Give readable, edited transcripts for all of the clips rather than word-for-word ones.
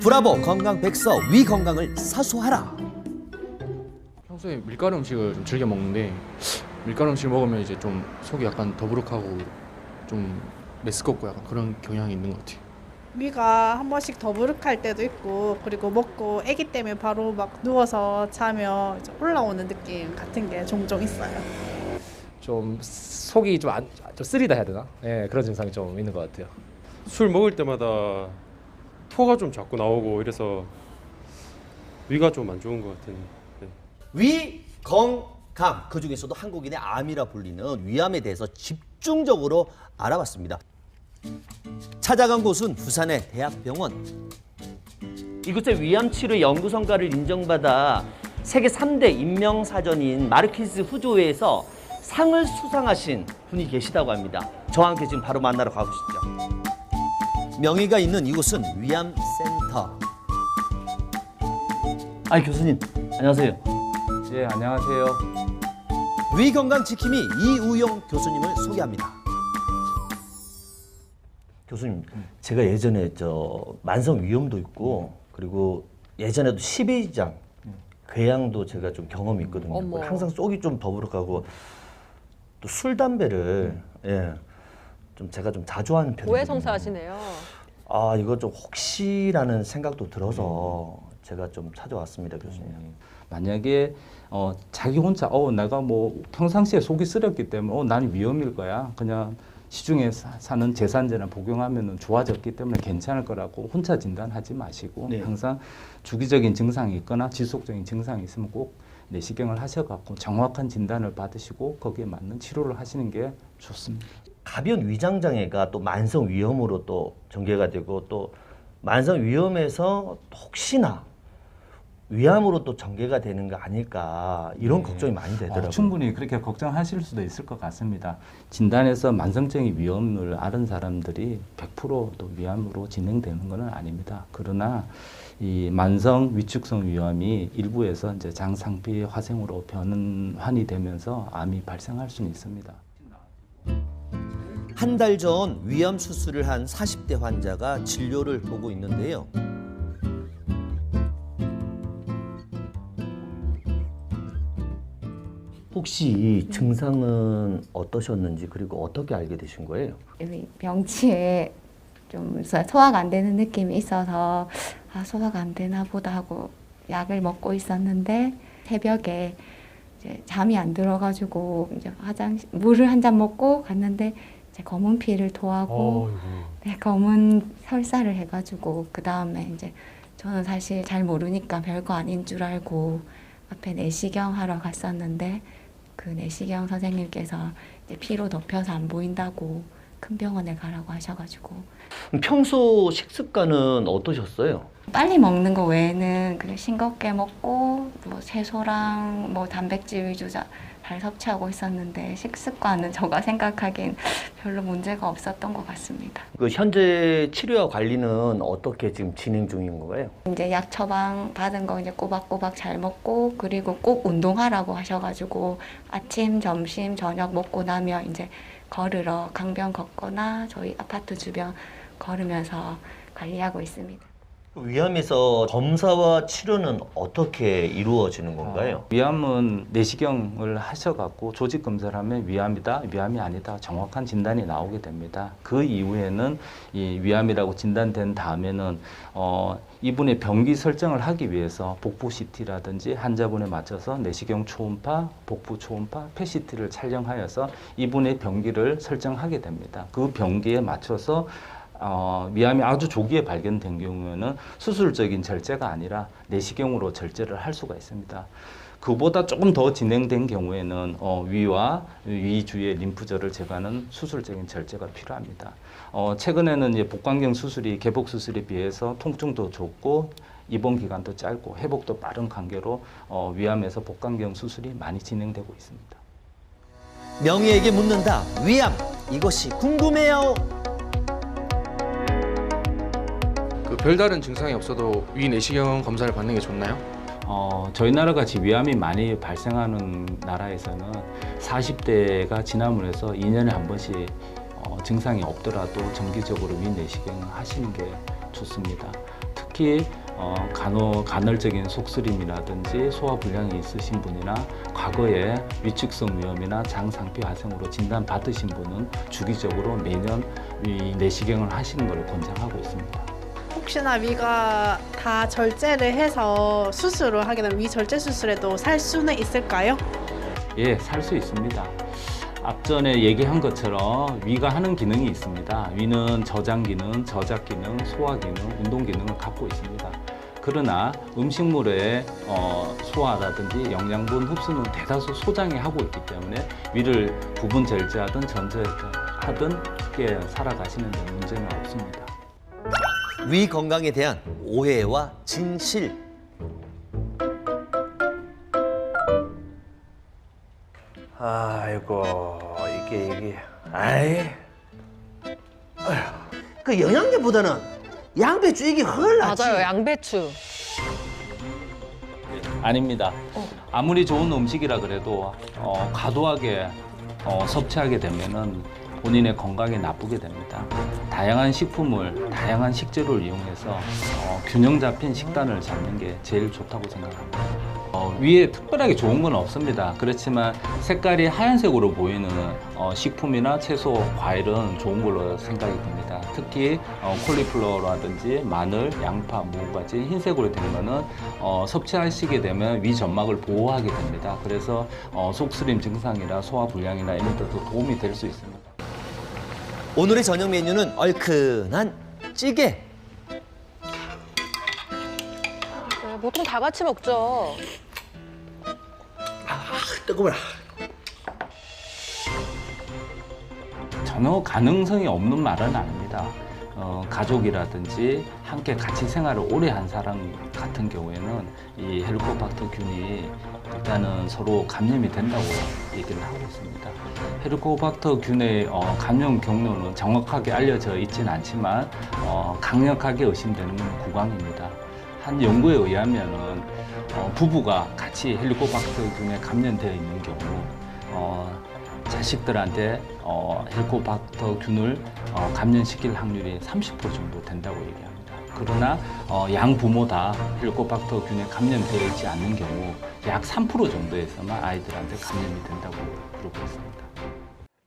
브라보 건강 백서 위 건강을 사수하라. 평소에 밀가루 음식을 좀 즐겨 먹는데 밀가루 음식 먹으면 이제 좀 속이 약간 더부룩하고 좀 메스껍고 약간 그런 경향이 있는 것 같아요. 위가 한 번씩 더부룩할 때도 있고, 그리고 먹고 아기 때문에 바로 막 누워서 자면 이제 올라오는 느낌 같은 게 종종 있어요. 좀 속이 좀 쓰리다 해야 되나? 예, 그런 증상이 좀 있는 것 같아요. 술 먹을 때마다 토가 좀 자꾸 나오고 이래서 위가 좀 안 좋은 것 같은. 네. 위 건강, 그 중에서도 한국인의 암이라 불리는 위암에 대해서 집중적으로 알아봤습니다. 찾아간 곳은 부산의 대학병원. 이곳의 위암 치료 연구 성과를 인정받아 세계 3대 인명사전인 마르키스 후조회에서 상을 수상하신 분이 계시다고 합니다. 저와 함께 지금 바로 만나러 가보시죠. 명의가 있는 이곳은 위암센터. 아니 교수님, 안녕하세요. 예, 안녕하세요. 위 건강 지킴이 이우용 교수님을 소개합니다. 교수님, 제가 예전에 만성 위염도 있고 그리고 예전에도 12장 궤양도 제가 좀 경험이 있거든요. 어머. 항상 속이 좀 더부룩하고 또 술 담배를 좀 제가 좀 자주 하는 편이에요. 고해성사하시네요. 아, 이거 좀 혹시라는 생각도 들어서 제가 좀 찾아왔습니다, 교수님. 만약에 자기 혼자 내가 뭐 평상시에 속이 쓰렸기 때문에 나는 위험일 거야. 그냥 시중에 사는 제산제나 복용하면 좋아졌기 때문에 괜찮을 거라고 혼자 진단하지 마시고 네. 항상 주기적인 증상이 있거나 지속적인 증상이 있으면 꼭 내시경을 하셔갖고 정확한 진단을 받으시고 거기에 맞는 치료를 하시는 게 좋습니다. 가벼운 위장 장애가 또 만성 위염으로 또 전개가 되고 또 만성 위염에서 혹시나 위암으로 또 전개가 되는 거 아닐까 이런 걱정이 많이 되더라고요. 충분히 그렇게 걱정하실 수도 있을 것 같습니다. 진단에서 만성적인 위험을 앓은 사람들이 100%또 위암으로 진행되는 것은 아닙니다. 그러나 이 만성 위축성 위암이 일부에서 이제 장상피 화생으로 변환이 되면서 암이 발생할 수는 있습니다. 한 달 전 위암 수술을 한 40대 환자가 진료를 보고 있는데요. 혹시 증상은 어떠셨는지 그리고 어떻게 알게 되신 거예요? 여기 명치에 좀 소화가 안 되는 느낌이 있어서 소화가 안 되나 보다 하고 약을 먹고 있었는데 새벽에 이제 잠이 안 들어가지고 이제 물을 한 잔 먹고 갔는데 이제 검은 피를 토하고 검은 설사를 해가지고 그 다음에 이제 저는 사실 잘 모르니까 별거 아닌 줄 알고 앞에 내시경 하러 갔었는데 그 내시경 선생님께서 이제 피로 덮여서 안 보인다고 큰 병원에 가라고 하셔가지고. 평소 식습관은 어떠셨어요? 빨리 먹는 거 외에는 그냥 싱겁게 먹고 뭐 채소랑 뭐 단백질 위주 잘 섭취하고 있었는데 식습관은 제가 생각하기엔 별로 문제가 없었던 것 같습니다. 그 현재 치료와 관리는 어떻게 지금 진행 중인 거예요? 이제 약 처방 받은 거 이제 꼬박꼬박 잘 먹고 그리고 꼭 운동하라고 하셔가지고 아침, 점심, 저녁 먹고 나면 이제 걸으러 강변 걷거나 저희 아파트 주변 걸으면서 관리하고 있습니다. 위암에서 검사와 치료는 어떻게 이루어지는 건가요? 위암은 내시경을 하셔갖고 조직 검사를 하면 위암이다, 위암이 아니다 정확한 진단이 나오게 됩니다. 그 이후에는 이 위암이라고 진단된 다음에는 이분의 병기 설정을 하기 위해서 복부 CT라든지 환자분에 맞춰서 내시경 초음파, 복부 초음파, PET-CT를 촬영하여서 이분의 병기를 설정하게 됩니다. 그 병기에 맞춰서 위암이 아주 조기에 발견된 경우에는 수술적인 절제가 아니라 내시경으로 절제를 할 수가 있습니다. 그보다 조금 더 진행된 경우에는 위와 위 주위의 림프절을 제거하는 수술적인 절제가 필요합니다. 최근에는 이제 복강경 수술이 개복 수술에 비해서 통증도 좋고 입원 기간도 짧고 회복도 빠른 관계로 위암에서 복강경 수술이 많이 진행되고 있습니다. 명의에게 묻는다. 위암, 이것이 궁금해요. 그 별다른 증상이 없어도 위 내시경 검사를 받는 게 좋나요? 저희 나라 같이 위암이 많이 발생하는 나라에서는 40대가 지남을 해서 2년에 한 번씩 증상이 없더라도 정기적으로 위 내시경을 하시는 게 좋습니다. 특히 간헐적인 속쓰림이라든지 소화불량이 있으신 분이나 과거에 위축성 위염이나 장상피 화생으로 진단받으신 분은 주기적으로 매년 위 내시경을 하시는 것을 권장하고 있습니다. 혹시나 위가 다 절제를 해서 수술을 하게 되면 위 절제 수술에도 살 수는 있을까요? 예, 살 수 있습니다. 앞전에 얘기한 것처럼 위가 하는 기능이 있습니다. 위는 저장 기능, 저작 기능, 소화 기능, 운동 기능을 갖고 있습니다. 그러나 음식물의 소화라든지 영양분 흡수는 대다수 소장이 하고 있기 때문에 위를 부분 절제하든 전제하든 쉽게 살아가시는 데 문제는 없습니다. 위 건강에 대한 오해와 진실. 아이고 이게 아이 그 영양제보다는 양배추 이게 훨 낫지. 맞아요, 양배추. 아닙니다. 아무리 좋은 음식이라 그래도 과도하게 섭취하게 되면은 본인의 건강에 나쁘게 됩니다. 다양한 식품을, 다양한 식재료를 이용해서 균형 잡힌 식단을 잡는 게 제일 좋다고 생각합니다. 위에 특별하게 좋은 건 없습니다. 그렇지만 색깔이 하얀색으로 보이는 식품이나 채소, 과일은 좋은 걸로 생각이 듭니다. 특히 콜리플라워라든지 마늘, 양파, 무까지 흰색으로 된 거는 섭취하시게 되면 위 점막을 보호하게 됩니다. 그래서 속쓰림 증상이나 소화불량이나 이런 데도 도움이 될 수 있습니다. 오늘의 저녁 메뉴는 얼큰한 찌개. 네, 보통 다 같이 먹죠. 뜨거워라. 전혀 가능성이 없는 말은 아닙니다. 가족이라든지 함께 같이 생활을 오래 한 사람 같은 경우에는 이 헬리코박터균이 일단은 서로 감염이 된다고 얘기를 하고 있습니다. 헬리코박터균의 감염 경로는 정확하게 알려져 있지는 않지만 강력하게 의심되는 건 구강입니다. 한 연구에 의하면은 부부가 같이 헬리코박터균에 감염되어 있는 경우 자식들한테 헬리코박터균을 감염시킬 확률이 30% 정도 된다고 얘기합니다. 그러나 양 부모 다 헬리코박터균에 감염되어 있지 않는 경우 약 3% 정도에서만 아이들한테 감염이 된다고 그러고 있습니다.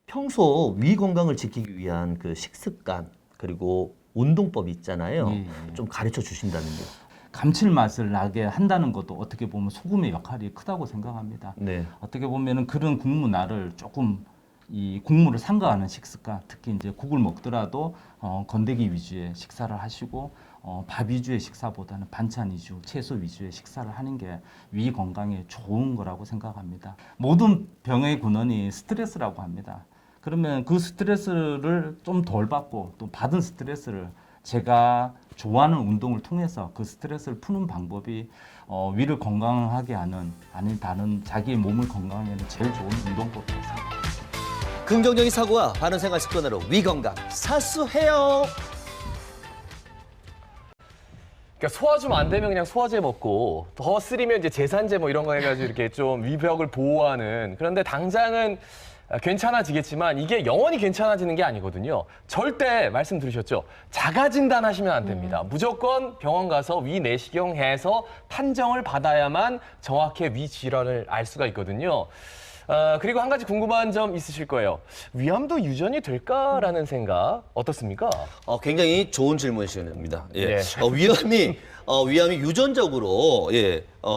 평소 위 건강을 지키기 위한 그 식습관 그리고 운동법 있잖아요. 좀 가르쳐 주신다면요. 감칠맛을 나게 한다는 것도 어떻게 보면 소금의 역할이 크다고 생각합니다. 네. 어떻게 보면은 그런 국문화를 조금 이 국물을 삼가하는 식습관, 특히 이제 국을 먹더라도 건더기 위주의 식사를 하시고 밥 위주의 식사보다는 반찬 위주, 채소 위주의 식사를 하는 게 위 건강에 좋은 거라고 생각합니다. 모든 병의 근원이 스트레스라고 합니다. 그러면 그 스트레스를 좀 덜 받고 또 받은 스트레스를 제가 좋아하는 운동을 통해서 그 스트레스를 푸는 방법이 위를 건강하게 하는 아니 다른 자기의 몸을 건강하게 하는 제일 좋은 운동법이라고 생각합니다. 긍정적인 사고와 바른 생활 습관으로 위 건강 사수해요. 그러니까 소화 좀 안 되면 그냥 소화제 먹고 더 쓰리면 이제 제산제 뭐 이런 거 해가지고 이렇게 좀 위벽을 보호하는. 그런데 당장은 괜찮아지겠지만 이게 영원히 괜찮아지는 게 아니거든요. 절대 말씀 들으셨죠? 자가 진단하시면 안 됩니다. 무조건 병원 가서 위 내시경 해서 판정을 받아야만 정확히 위 질환을 알 수가 있거든요. 그리고 한 가지 궁금한 점 있으실 거예요. 위암도 유전이 될까라는 생각 어떻습니까? 굉장히 좋은 질문이십니다. 예. 예. 위암이 유전적으로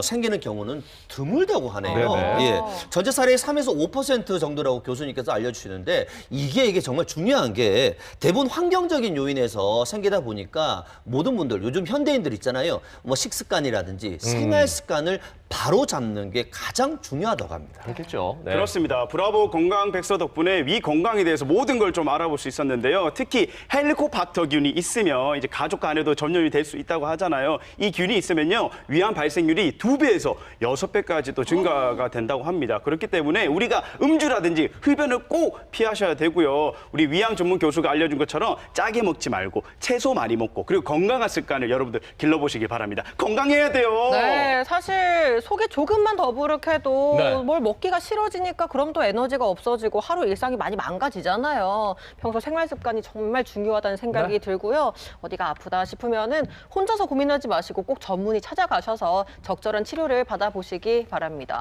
생기는 경우는 드물다고 하네요. 네네. 예. 전체 사례의 3에서 5% 정도라고 교수님께서 알려주시는데 이게 정말 중요한 게 대부분 환경적인 요인에서 생기다 보니까 모든 분들 요즘 현대인들 있잖아요. 뭐 식습관이라든지 생활 습관을 바로 잡는 게 가장 중요하다고 합니다. 그렇겠죠. 네. 그렇습니다. 브라보 건강 백서 덕분에 위 건강에 대해서 모든 걸 좀 알아볼 수 있었는데요. 특히 헬리코박터균이 있으면 이제 가족 간에도 전염이 될 수 있다고 하잖아요. 이 균이 있으면요 위암 발생률이 흡입이 2배에서 6배까지 또 증가가 된다고 합니다. 그렇기 때문에 우리가 음주라든지 흡연을 꼭 피하셔야 되고요. 우리 위암 전문 교수가 알려준 것처럼 짜게 먹지 말고 채소 많이 먹고 그리고 건강한 습관을 여러분들 길러보시길 바랍니다. 건강해야 돼요. 네, 사실 속이 조금만 더부룩해도 네. 뭘 먹기가 싫어지니까 그럼 또 에너지가 없어지고 하루 일상이 많이 망가지잖아요. 평소 생활 습관이 정말 중요하다는 생각이 네. 들고요. 어디가 아프다 싶으면은 혼자서 고민하지 마시고 꼭 전문의 찾아가셔서 적절한 치료를 받아보시기 바랍니다.